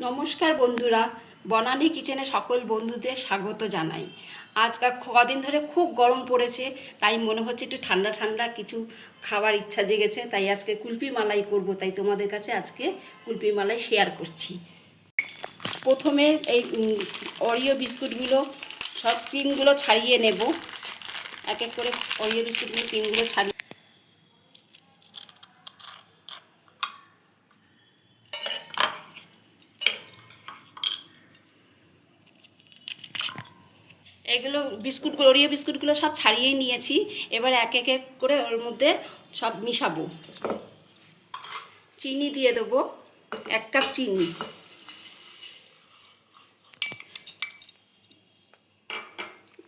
নমস্কার বন্ধুরা, বনানী কিচেনে সকল বন্ধুদের স্বাগত জানাই। আজকাল কদিন ধরে খুব গরম পড়েছে, তাই মনে হচ্ছে একটু ঠান্ডা ঠান্ডা কিছু খাবার ইচ্ছা জেগেছে, তাই আজকে কুলফি মালাই করব। তাই তোমাদের কাছে আজকে কুলফি মালাই শেয়ার করছি। প্রথমে এই অরিও বিস্কুটগুলো সব ক্রিমগুলো ছাড়িয়ে নেব। এক এক করে অরিও বিস্কুটগুলো ক্রিমগুলো ছাড়িয়ে এগুলো বিস্কুটগুলো অরিও বিস্কুটগুলো সব ছাড়িয়েই নিয়েছি। এবার এক এক করে ওর মধ্যে সব মিশাবো। চিনি দিয়ে দেবো, 1 কাপ চিনি।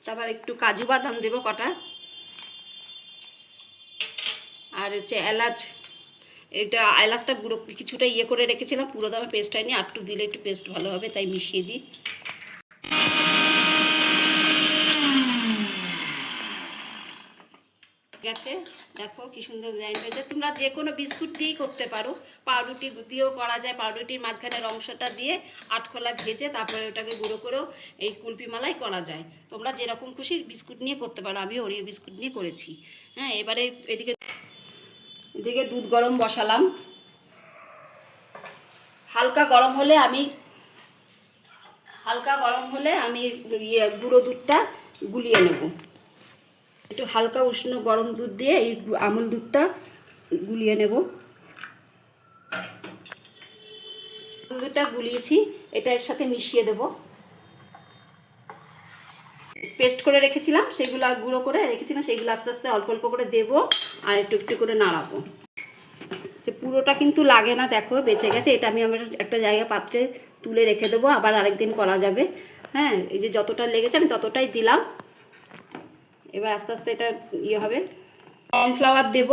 তারপর একটু কাজু বাদাম দেবো কটা, আর হচ্ছে এলাচ। এটা এলাচটা গুঁড়ো কিছুটা করে রেখেছিলাম, পুরো দামে পেস্ট হয়নি, একটু দিলে একটু পেস্ট ভালো হবে, তাই মিশিয়ে দিই। গেছে, দেখো কি সুন্দর ডিজাইন হয়েছে। তোমরা যে কোনো বিস্কুট দিয়েই করতে পারো, পাউরুটি দিয়েও করা যায়। পাউরুটির মাঝখানের অংশটা দিয়ে আটখোলা ভেজে তারপরে ওটাকে গুঁড়ো করেও এই কুলফি মালাই করা যায়। তোমরা যেরকম খুশি বিস্কুট নিয়ে করতে পারো, আমি ওরিও বিস্কুট নিয়ে করেছি। হ্যাঁ, এবারে এদিকে দুধ গরম বসালাম। হালকা গরম হলে আমি গুঁড়ো দুধটা গুলিয়ে নেব। একটু হালকা উষ্ণ গরম দুধ দিয়ে এই আমুল দুধটা গুলিয়ে নেব। দুধটা গুলিয়েছি, এটা এর সাথে মিশিয়ে দেব। পেস্ট করে রেখেছিলাম, সেগুলো গুঁড়ো করে রেখেছিলাম, সেগুলো আস্তে আস্তে অল্প অল্প করে দেবো আর একটু একটু করে নাড়াবো। পুরোটা কিন্তু লাগে না, দেখো বেঁচে গেছে। এটা আমি আমার একটা জায়গা পাত্রে তুলে রেখে দেবো, আবার আরেকদিন করা যাবে। হ্যাঁ, এই যে যতটা লেগেছে আমি ততটাই দিলাম। এবার আস্তে আস্তে এটা হবে। কর্নফ্লাওয়ার দেব,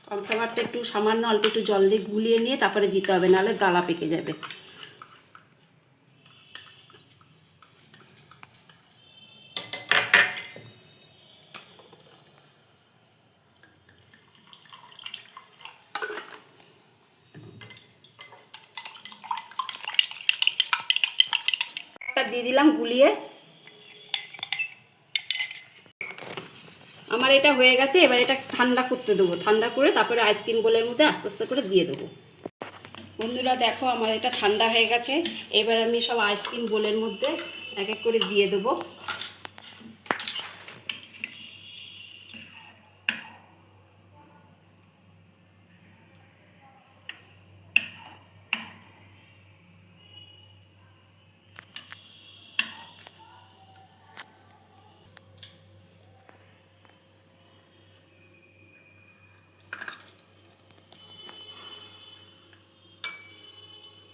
কর্নফ্লাওয়ারটা একটু সামান্য অল্প একটু জল দিয়ে গুলিয়ে নিয়ে তারপরে দিতে হবে, নাহলে দালা পেকে যাবে। দিয়ে দিলাম গুলিয়ে। আমার এটা হয়ে গেছে, এবার এটা ঠান্ডা করতে দেবো। ঠান্ডা করে তারপরে আইসক্রিম বোলের মধ্যে আস্তে আস্তে করে দিয়ে দেবো। বন্ধুরা দেখো, আমার এটা ঠান্ডা হয়ে গেছে। এবার আমি সব আইসক্রিম বোলের মধ্যে এক এক করে দিয়ে দেবো।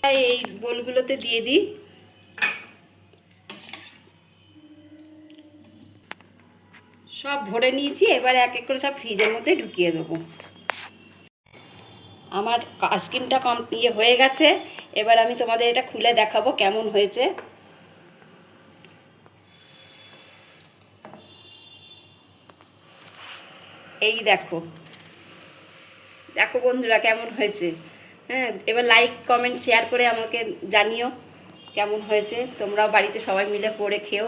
এই বোলগুলোতে দিয়ে দিই। সব ভরে নিয়েছি, এবার এক এক করে সব ফ্রিজের মধ্যে ঢুকিয়ে দেবো। আমার আইসক্রিমটা হয়ে গেছে। এবার আমি তোমাদের এটা খুলে দেখাবো কেমন হয়েছে। এই দেখো, দেখো বন্ধুরা কেমন হয়েছে। হ্যাঁ, এবার লাইক কমেন্ট শেয়ার করে আমাকে জানিও কেমন হয়েছে। তোমরাও বাড়িতে সবাই মিলে করে খেও।